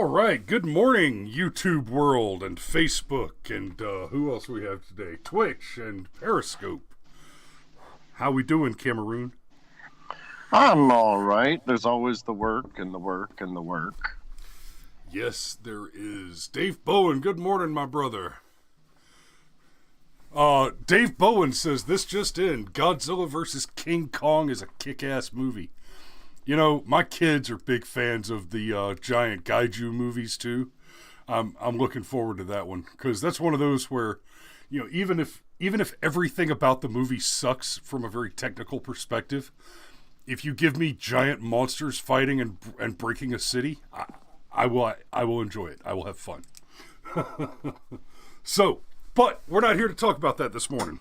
All right, good morning, YouTube world and Facebook and who else we have today? Twitch and Periscope. How we doing, Cameroon? I'm all right. There's always the work and the work and the work. Yes, there is. Dave Bowen, good morning, my brother. Dave Bowen says, this just in, Godzilla vs. King Kong is a kick-ass movie. You know, my kids are big fans of the giant kaiju movies, too. I'm looking forward to that one, because that's one of those where, you know, even if everything about the movie sucks from a very technical perspective, if you give me giant monsters fighting and breaking a city, I will enjoy it. I will have fun. So, but we're not here to talk about that this morning.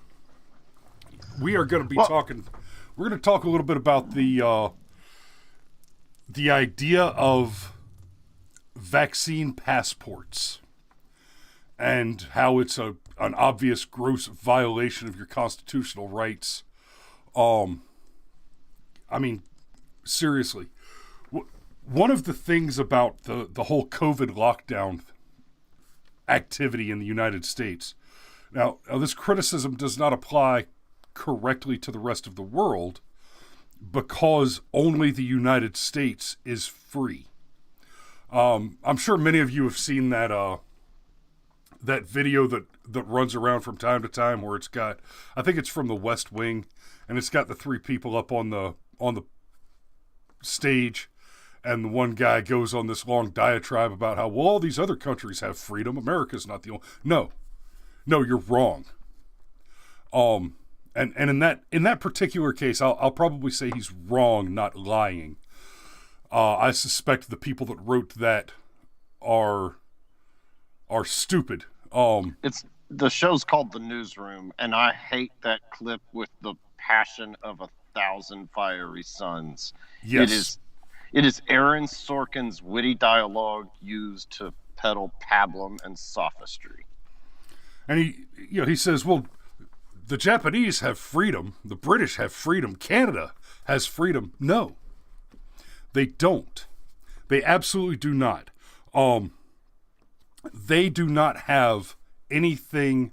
We are going to be talking. We're going to talk a little bit about the idea of vaccine passports and how it's an obvious gross violation of your constitutional rights. I mean, seriously, one of the things about the whole COVID lockdown activity in the United States. Now, this criticism does not apply correctly to the rest of the world because only the United States is free. I'm sure many of you have seen that video that runs around from time to time where it's got, I think it's from The West Wing, and it's got the three people up on the stage, and the one guy goes on this long diatribe about how, well, all these other countries have freedom. America's not the only. No, you're wrong. And in that particular case, I'll probably say he's wrong, not lying. I suspect the people that wrote that are stupid. The show's called The Newsroom, and I hate that clip with the passion of 1,000 fiery suns. Yes. It is Aaron Sorkin's witty dialogue used to peddle pablum and sophistry. And he says, well, the Japanese have freedom, the British have freedom, Canada has freedom. No, they don't. They absolutely do not. They do not have anything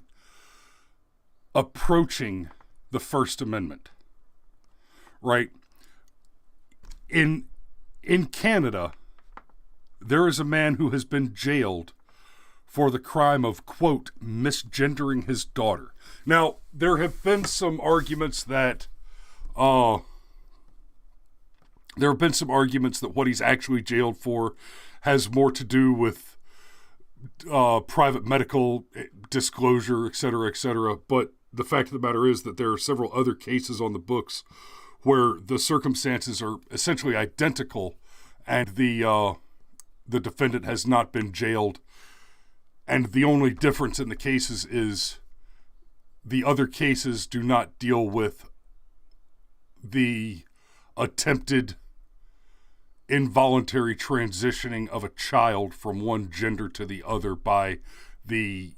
approaching the First Amendment. Right? In Canada, there is a man who has been jailed for the crime of, quote, misgendering his daughter. Now, there have been some arguments that what he's actually jailed for has more to do with private medical disclosure, et cetera, but the fact of the matter is that there are several other cases on the books where the circumstances are essentially identical and the defendant has not been jailed. And the only difference in the cases is the other cases do not deal with the attempted involuntary transitioning of a child from one gender to the other by the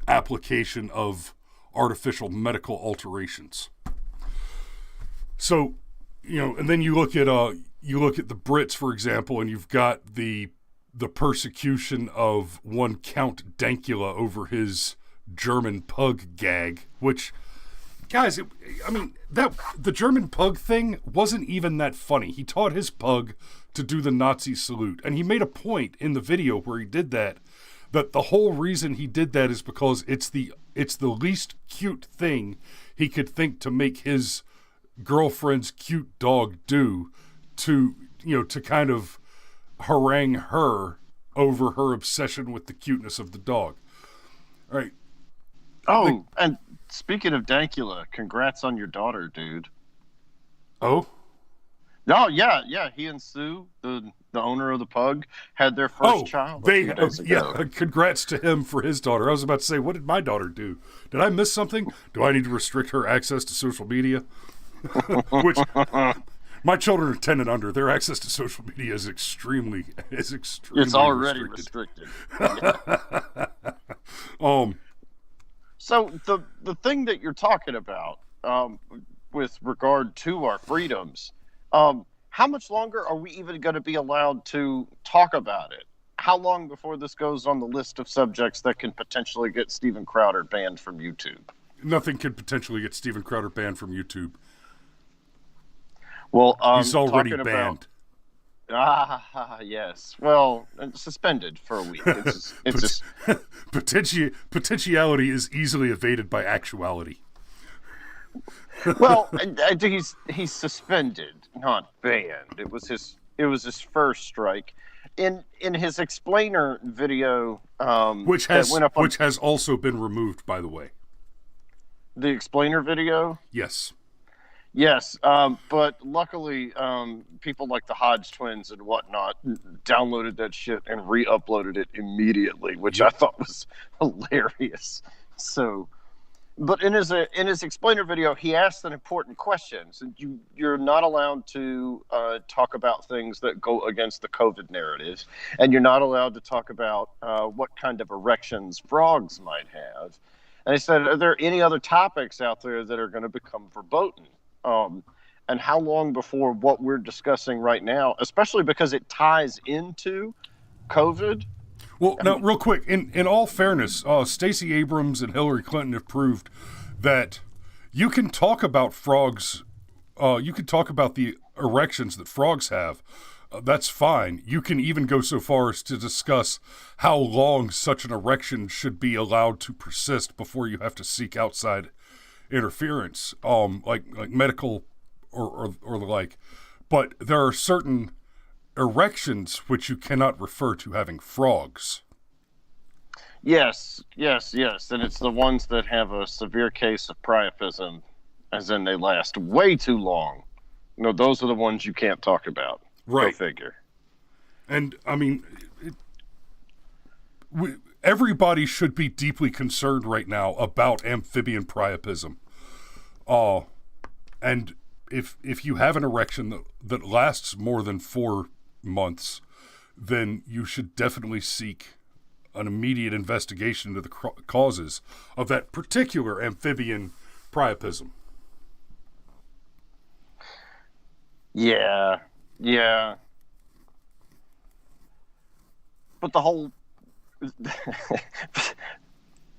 application of artificial medical alterations. So, and then you look at the Brits, for example, and you've got the persecution of one Count Dankula over his German pug gag, which, guys, the German pug thing wasn't even that funny. He taught his pug to do the Nazi salute, and he made a point in the video where he did that the whole reason he did that is because it's the least cute thing he could think to make his girlfriend's cute dog do to kind of harangue her over her obsession with the cuteness of the dog. All right. Oh, and speaking of Dankula, congrats on your daughter, dude. Oh? Oh, yeah. He and Sue, the owner of the pug, had their first child. Congrats to him for his daughter. I was about to say, what did my daughter do? Did I miss something? Do I need to restrict her access to social media? Which my children are 10 and under. Their access to social media is extremely It's already restricted. So the thing that you're talking about with regard to our freedoms, how much longer are we even going to be allowed to talk about it? How long before this goes on the list of subjects that can potentially get Steven Crowder banned from YouTube? Nothing could potentially get Steven Crowder banned from YouTube. Well, he's already banned. Yes. Well, suspended for a week. It's Potentiality is easily evaded by actuality. Well, he's suspended, not banned. It was his first strike. In his explainer video, which has also been removed, by the way. The explainer video? Yes. Yes, but luckily, people like the Hodge twins and whatnot downloaded that shit and re-uploaded it immediately, which I thought was hilarious. So, but in his explainer video, he asked an important question. So you're not allowed to talk about things that go against the COVID narrative, and you're not allowed to talk about what kind of erections frogs might have. And he said, "Are there any other topics out there that are going to become verboten?" And how long before what we're discussing right now, especially because it ties into COVID. Well, now, real quick, in all fairness, Stacey Abrams and Hillary Clinton have proved that you can talk about frogs, you can talk about the erections that frogs have. That's fine. You can even go so far as to discuss how long such an erection should be allowed to persist before you have to seek outside interference, like medical or the like. But there are certain erections which you cannot refer to having frogs. Yes, and it's the ones that have a severe case of priapism, as in they last way too long. No, those are the ones you can't talk about. Right. Go figure. And I mean, everybody should be deeply concerned right now about amphibian priapism. And if you have an erection that lasts more than 4 months, then you should definitely seek an immediate investigation into the causes of that particular amphibian priapism. Yeah. But the whole...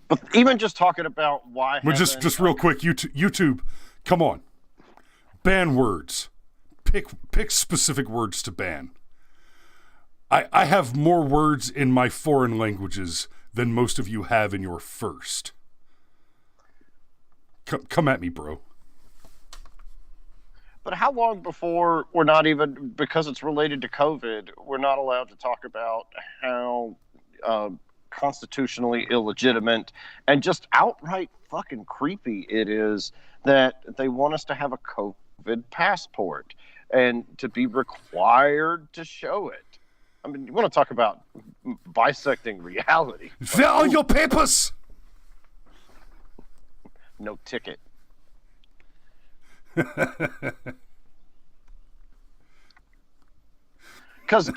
But even just talking about why... Well, just real quick, YouTube, come on. Ban words. Pick specific words to ban. I have more words in my foreign languages than most of you have in your first. Come at me, bro. But how long before we're not even, because it's related to COVID, we're not allowed to talk about how constitutionally illegitimate and just outright fucking creepy it is that they want us to have a COVID passport and to be required to show it. I mean, you want to talk about bisecting reality. Where are your papers? No ticket. Because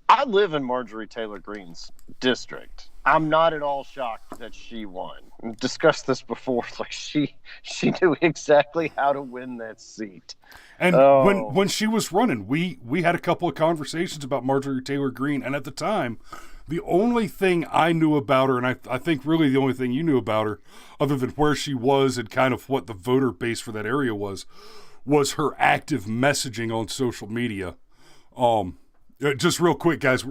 I live in Marjorie Taylor Green's district. I'm not at all shocked that she won. We've discussed this before. Like she knew exactly how to win that seat. And when she was running, we had a couple of conversations about Marjorie Taylor Green, and at the time, the only thing I knew about her, and I think really the only thing you knew about her, other than where she was and kind of what the voter base for that area was her active messaging on social media. Just real quick, guys,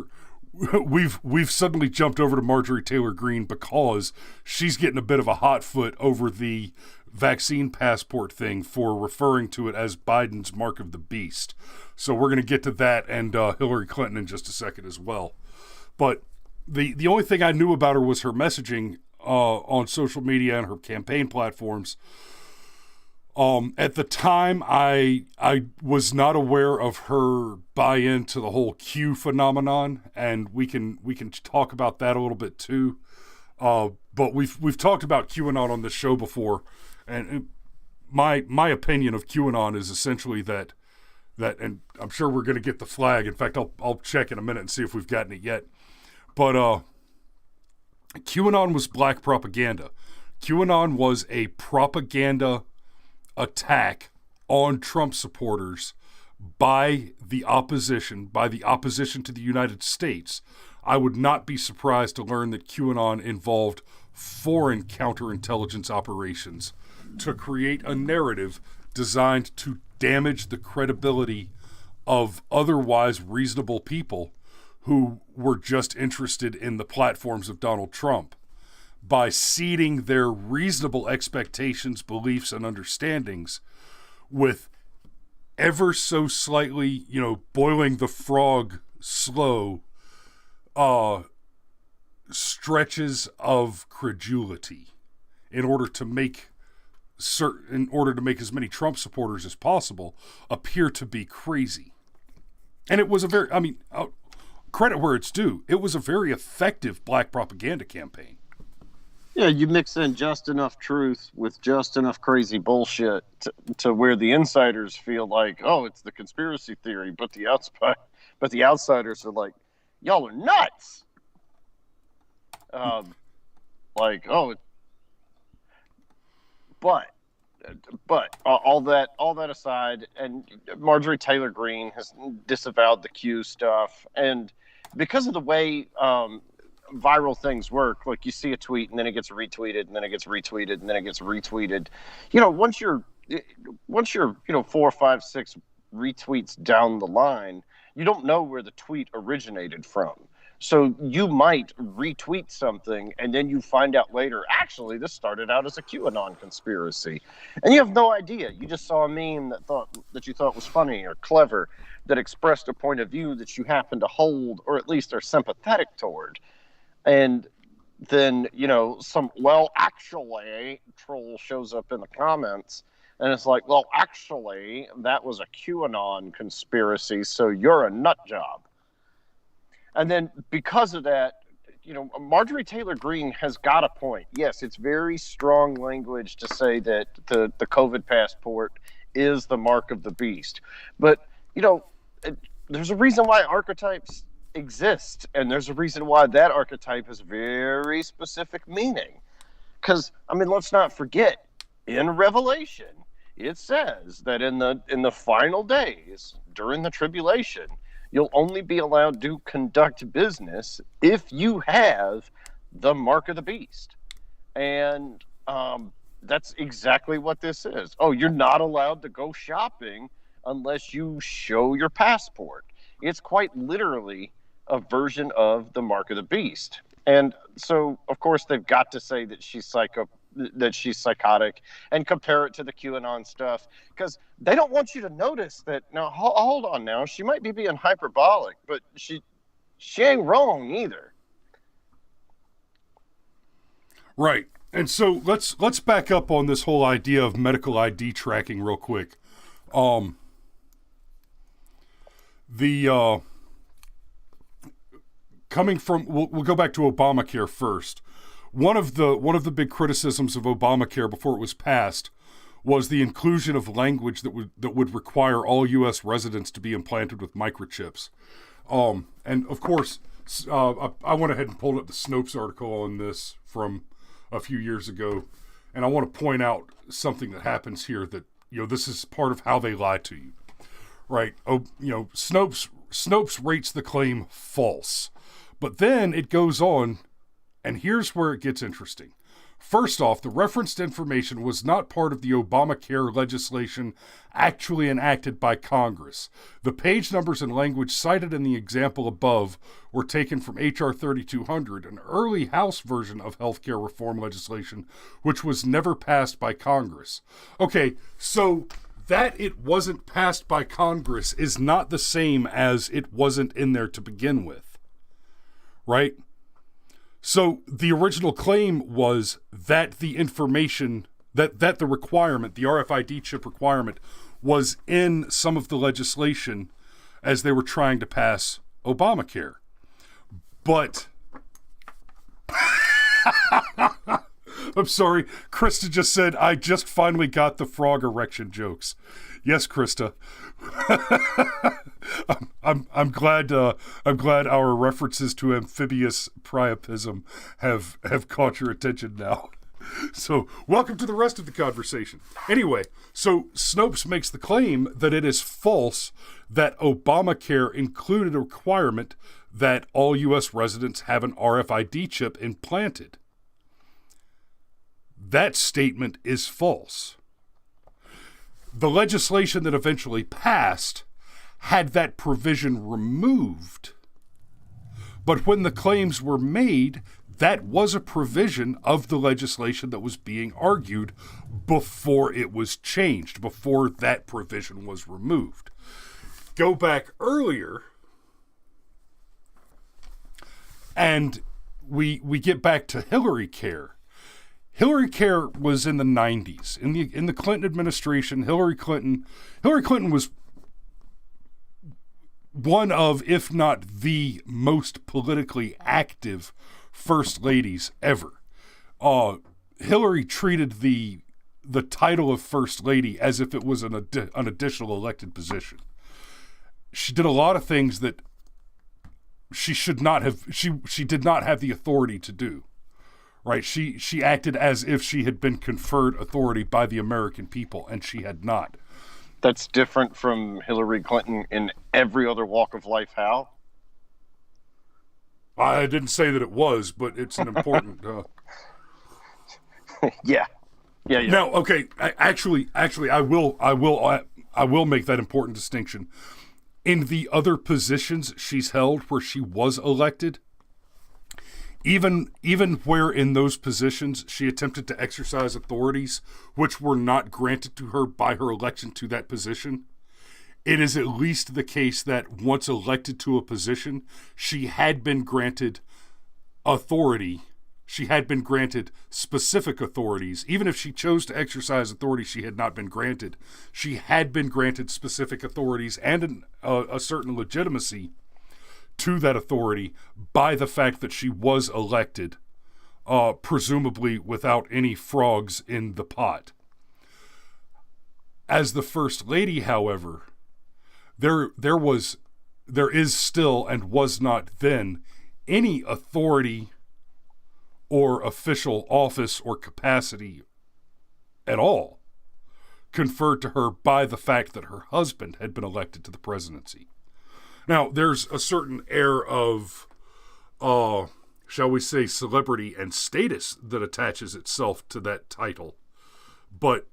we've suddenly jumped over to Marjorie Taylor Green because she's getting a bit of a hot foot over the vaccine passport thing for referring to it as Biden's mark of the beast. So we're going to get to that and Hillary Clinton in just a second as well. But the only thing I knew about her was her messaging on social media and her campaign platforms. At the time, I was not aware of her buy-in to the whole Q phenomenon, and we can talk about that a little bit too. But we've talked about QAnon on this show before, and my opinion of QAnon is essentially that, and I'm sure we're going to get the flag. In fact, I'll check in a minute and see if we've gotten it yet. But QAnon was black propaganda. QAnon was a propaganda attack on Trump supporters by the opposition to the United States, I would not be surprised to learn that QAnon involved foreign counterintelligence operations to create a narrative designed to damage the credibility of otherwise reasonable people who were just interested in the platforms of Donald Trump, by seeding their reasonable expectations, beliefs, and understandings with ever so slightly, boiling the frog slow stretches of credulity in order to make as many Trump supporters as possible appear to be crazy. And it was credit where it's due, it was a very effective black propaganda campaign. Yeah, you mix in just enough truth with just enough crazy bullshit to where the insiders feel like, oh, it's the conspiracy theory, but the outsiders are like, y'all are nuts. But all that aside, and Marjorie Taylor Green has disavowed the Q stuff, and because of the way viral things work, like you see a tweet and then it gets retweeted and then it gets retweeted and then it gets retweeted. Once you're 4, 5, 6 retweets down the line, you don't know where the tweet originated from. So you might retweet something and then you find out later, actually, this started out as a QAnon conspiracy. And you have no idea. You just saw a meme that you thought was funny or clever, that expressed a point of view that you happen to hold or at least are sympathetic toward. And then, actually, troll shows up in the comments and it's like, well, actually, that was a QAnon conspiracy, so you're a nut job. And then because of that, Marjorie Taylor Green has got a point. Yes, it's very strong language to say that the COVID passport is the mark of the beast. But, there's a reason why archetypes exist, and there's a reason why that archetype has very specific meaning. Because, let's not forget, in Revelation, it says that in the final days, during the tribulation, you'll only be allowed to conduct business if you have the mark of the beast. And that's exactly what this is. Oh, you're not allowed to go shopping unless you show your passport. It's quite literally a version of the mark of the beast. And so, of course, they've got to say that she's psychotic and compare it to the QAnon stuff, because they don't want you to notice that. Now, hold on now. She might be being hyperbolic, but she ain't wrong either. Right. And so let's back up on this whole idea of medical ID tracking real quick. We'll go back to Obamacare first. One of the big criticisms of Obamacare before it was passed was the inclusion of language that would require all U.S. residents to be implanted with microchips. And of course, I went ahead and pulled up the Snopes article on this from a few years ago, and I want to point out something that happens here that this is part of how they lie to you, right? Snopes rates the claim false, but then it goes on. And here's where it gets interesting. First off, the referenced information was not part of the Obamacare legislation actually enacted by Congress. The page numbers and language cited in the example above were taken from H.R. 3200, an early House version of healthcare reform legislation, which was never passed by Congress. Okay, so that it wasn't passed by Congress is not the same as it wasn't in there to begin with, right? So the original claim was that the information, that the requirement, the RFID chip requirement, was in some of the legislation as they were trying to pass Obamacare. But I'm sorry, Krista just said, I just finally got the frog erection jokes. Yes, Krista. I'm glad our references to amphibious priapism have caught your attention now. So, welcome to the rest of the conversation. Anyway, so Snopes makes the claim that it is false that Obamacare included a requirement that all U.S. residents have an RFID chip implanted. That statement is false. The legislation that eventually passed had that provision removed. But when the claims were made, that was a provision of the legislation that was being argued before it was changed, before that provision was removed. Go back earlier, and we get back to Hillary Care. Hillary Care was in the 90s. In the Clinton administration, Hillary Clinton was one of, if not the most politically active first ladies ever. Hillary treated the title of first lady as if it was an additional elected position. She did a lot of things that she should not have. She did not have the authority to do. Right? She acted as if she had been conferred authority by the American people, and she had not. That's different from Hillary Clinton in every other walk of life. How? I didn't say that it was, but it's an important. Yeah. Now, okay. Actually, I will make that important distinction. In the other positions she's held where she was elected, even where in those positions she attempted to exercise authorities which were not granted to her by her election to that position, it is at least the case that once elected to a position, she had been granted authority. She had been granted specific authorities. Even if she chose to exercise authority she had not been granted, she had been granted specific authorities and a certain legitimacy to that authority by the fact that she was elected, presumably without any frogs in the pot. As the First Lady, however, there is still and was not then any authority or official office or capacity at all conferred to her by the fact that her husband had been elected to the presidency. Now, there's a certain air of, shall we say, celebrity and status that attaches itself to that title, but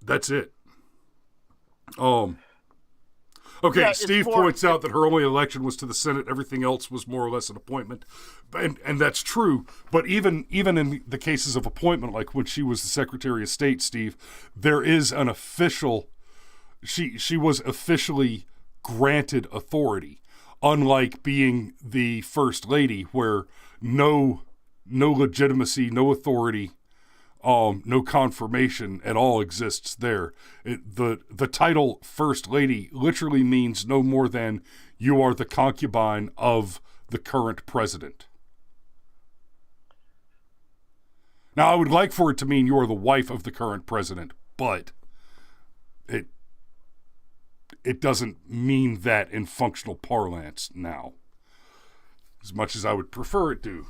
that's it. Okay, yeah, Steve points out that her only election was to the Senate. Everything else was more or less an appointment. And that's true. But even in the cases of appointment, like when she was the Secretary of State, Steve, there is an official, she was officially granted authority, unlike being the First Lady, where no legitimacy, no authority, no confirmation at all exists there. The title First Lady literally means no more than you are the concubine of the current president. Now, I would like for it to mean you are the wife of the current president, but it doesn't mean that in functional parlance now, as much as I would prefer it to.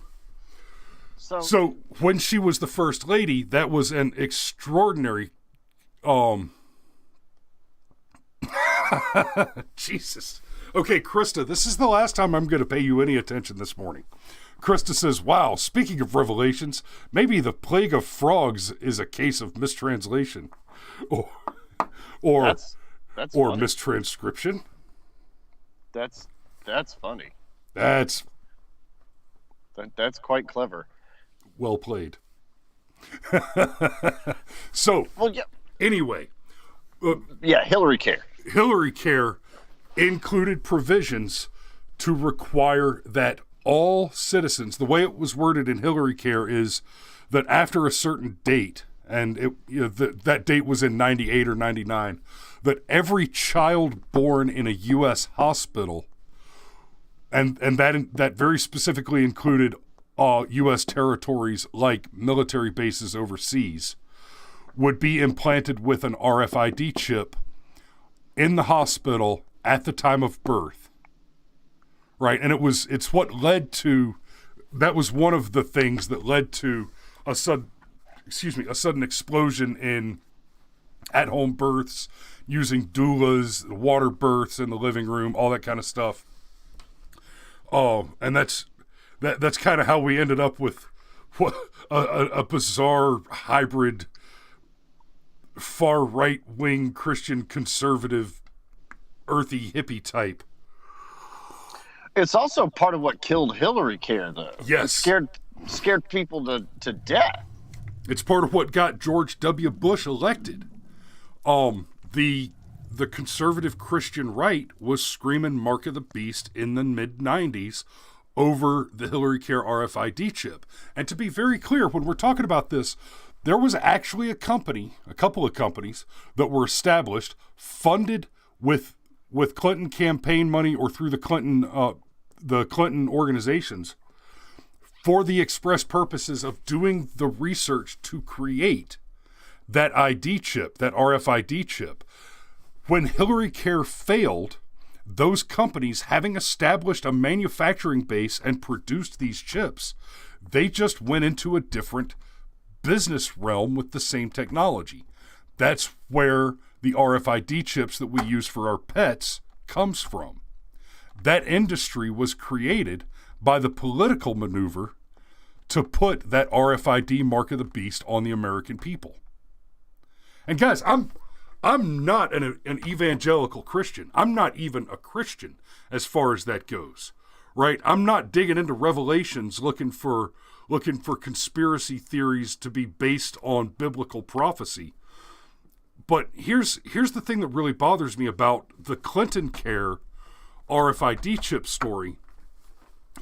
So when she was the First Lady, that was an extraordinary, Jesus. Okay, Krista, this is the last time I'm going to pay you any attention this morning. Krista says, wow, speaking of revelations, maybe the plague of frogs is a case of mistranslation or that's funny. Mistranscription. That's funny. That's quite clever. Well played. So, well, yeah. Anyway. Hillary Care. Hillary Care included provisions to require that all citizens, the way it was worded in Hillary Care is that after a certain date, and that date was in 98 or 99, that every child born in a U.S. hospital, and that very specifically included U.S. territories like military bases overseas, would be implanted with an RFID chip in the hospital at the time of birth. Right? And it's what led to, that was one of the things that led to a a sudden explosion in at-home births, using doulas, water births in the living room, all that kind of stuff. Oh, and that's kind of how we ended up with what a bizarre hybrid far right wing Christian conservative earthy hippie type. It's also part of what killed Hillary Care, though. Yes. It scared people to death. It's part of what got George W. Bush elected. The conservative Christian right was screaming Mark of the Beast in the mid-90s over the Hillary Care RFID chip. And to be very clear, when we're talking about this, there was actually a couple of companies that were established, funded with Clinton campaign money or through the Clinton organizations, for the express purposes of doing the research to create that ID chip, that RFID chip. When Hillary Care failed, those companies, having established a manufacturing base and produced these chips, they just went into a different business realm with the same technology. That's where the RFID chips that we use for our pets comes from. That industry was created by the political maneuver to put that RFID mark of the beast on the American people. And guys, I'm not an evangelical Christian. I'm not even a Christian as far as that goes, right? I'm not digging into Revelations looking for conspiracy theories to be based on biblical prophecy. But here's the thing that really bothers me about the Clinton Care RFID chip story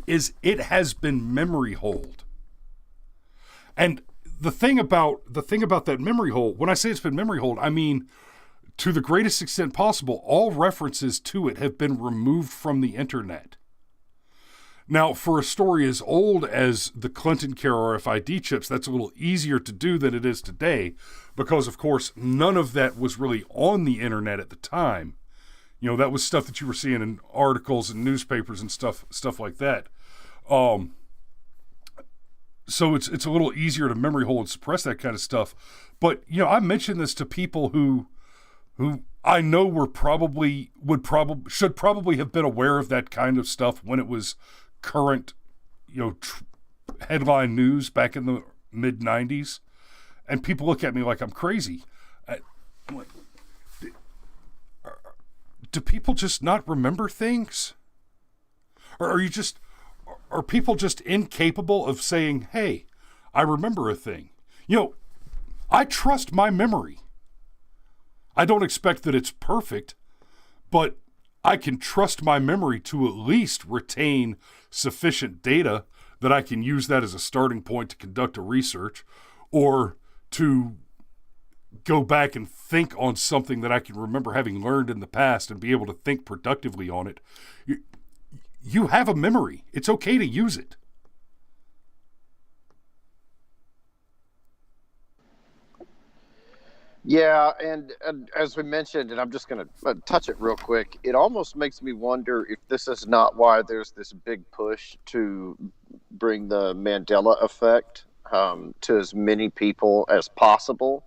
is it has been memory holed. And the thing about that memory hole, when I say it's been memory hold, I mean, to the greatest extent possible, all references to it have been removed from the internet. Now, for a story as old as the Clinton Care RFID chips, that's a little easier to do than it is today, because, of course, none of that was really on the internet at the time. You know, that was stuff that you were seeing in articles and newspapers and stuff like that. So it's a little easier to memory hole and suppress that kind of stuff. But, you know, I mentioned this to people who I know should probably have been aware of that kind of stuff when it was current, you know, headline news back in the mid 90s. And people look at me like I'm crazy. I'm like, do people just not remember things? Or are people just incapable of saying, hey, I remember a thing? You know, I trust my memory. I don't expect that it's perfect, but I can trust my memory to at least retain sufficient data that I can use that as a starting point to conduct a research or to go back and think on something that I can remember having learned in the past and be able to think productively on it. You have a memory. It's okay to use it. Yeah, and as we mentioned, and I'm just going to touch it real quick, it almost makes me wonder if this is not why there's this big push to bring the Mandela effect to as many people as possible,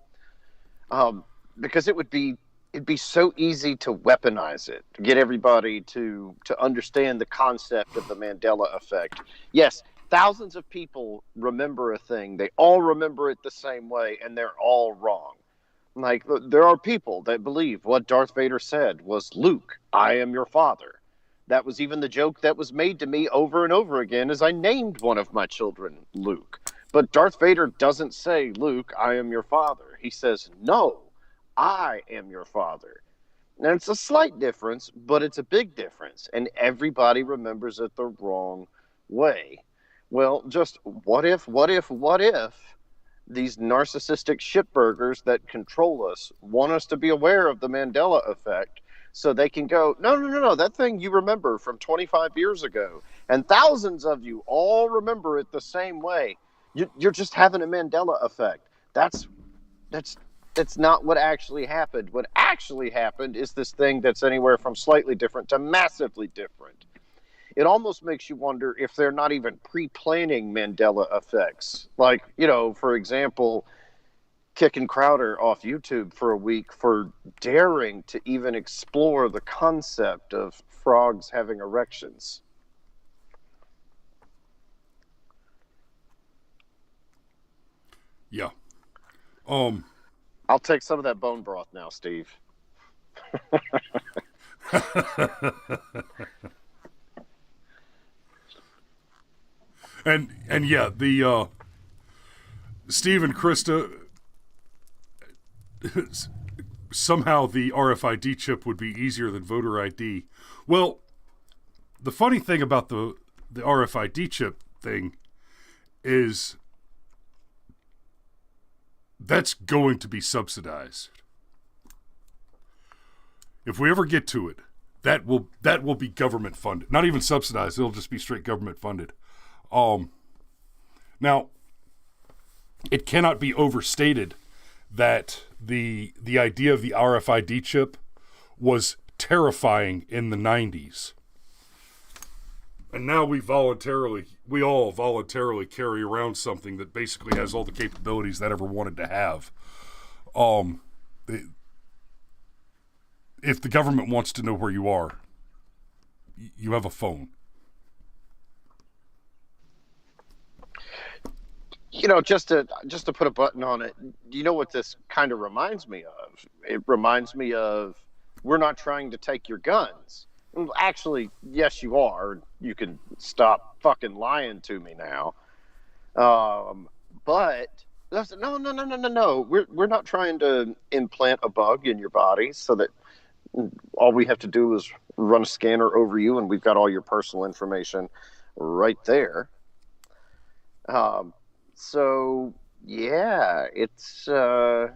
because it'd be so easy to weaponize it, to get everybody to understand the concept of the Mandela effect. Yes, thousands of people remember a thing. They all remember it the same way, and they're all wrong. Like, there are people that believe what Darth Vader said was, Luke, I am your father. That was even the joke that was made to me over and over again as I named one of my children Luke. But Darth Vader doesn't say, Luke, I am your father. He says, no, I am your father. And it's a slight difference, but it's a big difference. And everybody remembers it the wrong way. Well, just what if these narcissistic shitburgers that control us want us to be aware of the Mandela effect so they can go, no, that thing you remember from 25 years ago, and thousands of you all remember it the same way. You're just having a Mandela effect. That's not what actually happened. What actually happened is this thing that's anywhere from slightly different to massively different. It almost makes you wonder if they're not even pre-planning Mandela effects. Like, you know, for example, kicking Crowder off YouTube for a week for daring to even explore the concept of frogs having erections. Yeah. I'll take some of that bone broth now, Steve. and yeah, the Steve and Krista, somehow the RFID chip would be easier than voter ID. Well, the funny thing about the RFID chip thing is that's going to be subsidized. If we ever get to it, that will be government funded. Not even subsidized, it'll just be straight government funded. Now, it cannot be overstated that the idea of the RFID chip was terrifying in the 90s. And now we all voluntarily carry around something that basically has all the capabilities that ever wanted to have. If the government wants to know where you are, you have a phone. Just to put a button on it, you know what this kind of reminds me of? It reminds me of, we're not trying to take your guns. Actually, yes, you are. You can stop fucking lying to me now. But no. We're not trying to implant a bug in your body so that all we have to do is run a scanner over you and we've got all your personal information right there. So yeah, it's the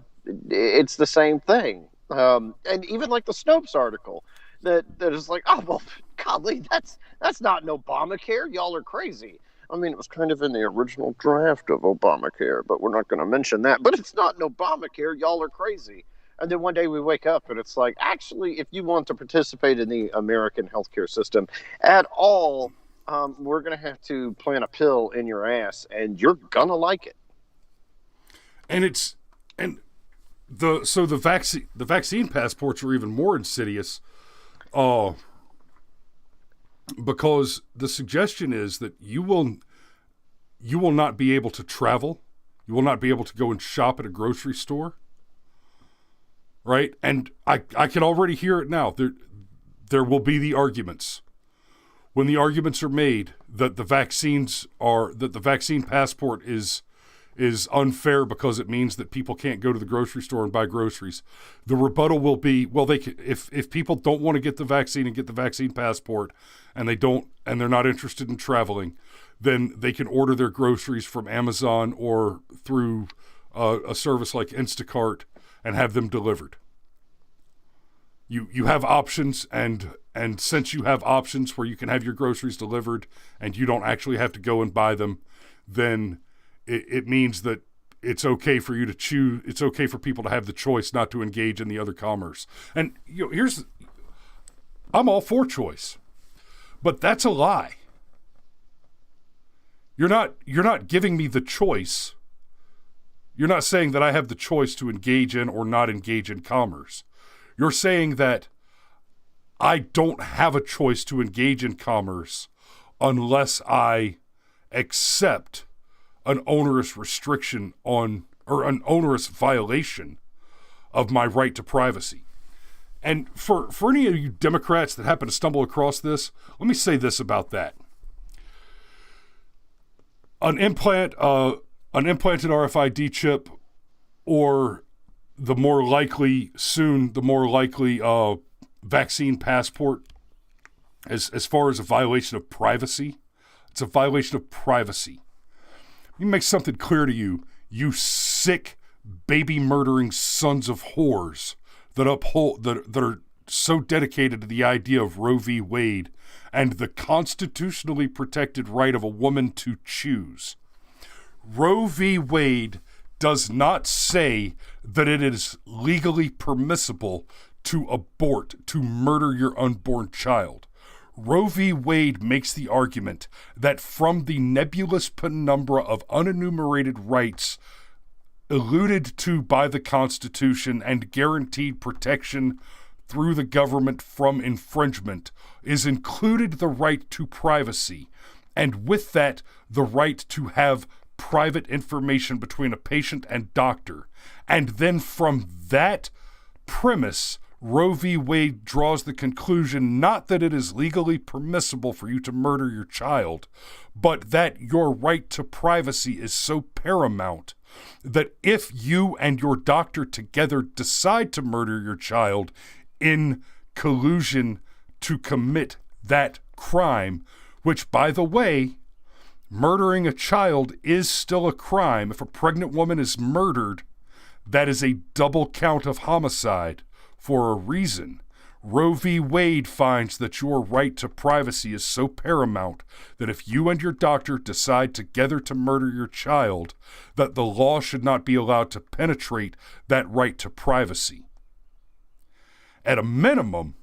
same thing. And even like the Snopes article that is like, oh well, golly, that's not an Obamacare. Y'all are crazy. I mean, it was kind of in the original draft of Obamacare, but we're not going to mention that. But it's not an Obamacare. Y'all are crazy. And then one day we wake up and it's like, actually, if you want to participate in the American healthcare system at all, we're going to have to plant a pill in your ass and you're going to like it. The vaccine passports are even more insidious, because the suggestion is that you will not be able to travel, you will not be able to go and shop at a grocery store, right? And I can already hear it now. There will be the arguments. When the arguments are made that the vaccine passport is unfair because it means that people can't go to the grocery store and buy groceries, the rebuttal will be, well, if people don't want to get the vaccine and get the vaccine passport and they're not interested in traveling, then they can order their groceries from Amazon or through a service like Instacart and have them delivered. You have options, and since you have options where you can have your groceries delivered and you don't actually have to go and buy them, then it means that it's okay for you to choose. It's okay for people to have the choice not to engage in the other commerce. And I'm all for choice, but that's a lie. You're not giving me the choice. You're not saying that I have the choice to engage in or not engage in commerce. You're saying that I don't have a choice to engage in commerce unless I accept an onerous restriction or an onerous violation of my right to privacy. And for any of you Democrats that happen to stumble across this, let me say this about that. An implanted RFID chip, or the more likely vaccine passport, as far as a violation of privacy, it's a violation of privacy. Let me make something clear to you, you sick, baby-murdering sons of whores that are so dedicated to the idea of Roe v. Wade and the constitutionally protected right of a woman to choose. Roe v. Wade does not say that it is legally permissible to abort, to murder your unborn child. Roe v. Wade makes the argument that from the nebulous penumbra of unenumerated rights alluded to by the Constitution and guaranteed protection through the government from infringement is included the right to privacy, and with that, the right to have private information between a patient and doctor. And then from that premise, Roe v. Wade draws the conclusion not that it is legally permissible for you to murder your child, but that your right to privacy is so paramount that if you and your doctor together decide to murder your child in collusion to commit that crime, which, by the way, murdering a child is still a crime. If a pregnant woman is murdered, that is a double count of homicide for a reason. Roe v. Wade finds that your right to privacy is so paramount that if you and your doctor decide together to murder your child, that the law should not be allowed to penetrate that right to privacy. At a minimum,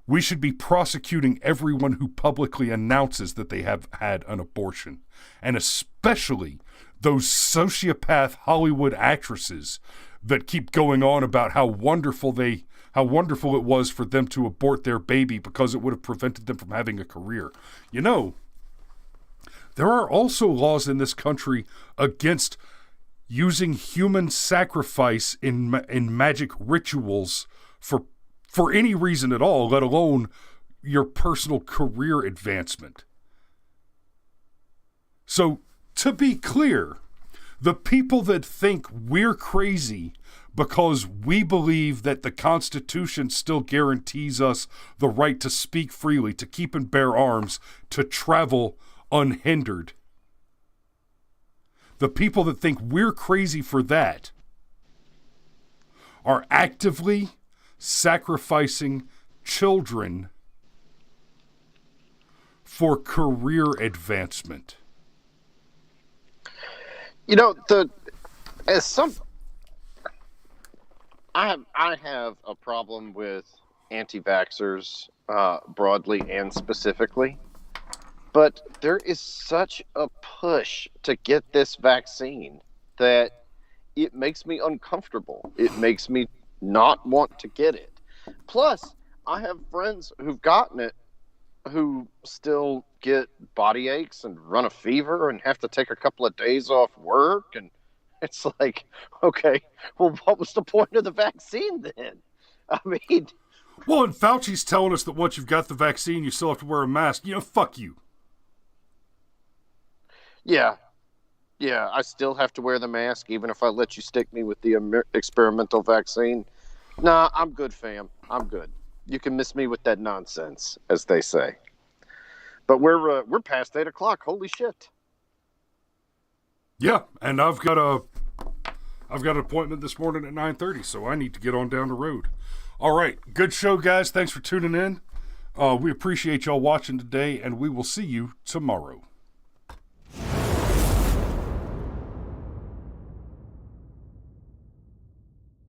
we should be prosecuting everyone who publicly announces that they have had an abortion, and especially those sociopath Hollywood actresses that keep going on about how wonderful it was for them to abort their baby because it would have prevented them from having a career. You know, there are also laws in this country against using human sacrifice in magic rituals for any reason at all, let alone your personal career advancement. So, to be clear, the people that think we're crazy because we believe that the Constitution still guarantees us the right to speak freely, to keep and bear arms, to travel unhindered. The people that think we're crazy for that are actively sacrificing children for career advancement. You know, I have a problem with anti-vaxxers broadly and specifically, but there is such a push to get this vaccine that it makes me uncomfortable. It makes me not want to get it. Plus, I have friends who've gotten it who still get body aches and run a fever and have to take a couple of days off work. And it's like, okay, well, what was the point of the vaccine then? I mean... Well, and Fauci's telling us that once you've got the vaccine, you still have to wear a mask. You know, fuck you. Yeah, I still have to wear the mask, even if I let you stick me with the experimental vaccine. Nah, I'm good, fam. I'm good. You can miss me with that nonsense, as they say. But we're past 8 o'clock. Holy shit. Yeah, and I've got an appointment this morning at 9:30, so I need to get on down the road. All right, good show, guys. Thanks for tuning in. We appreciate y'all watching today, and we will see you tomorrow.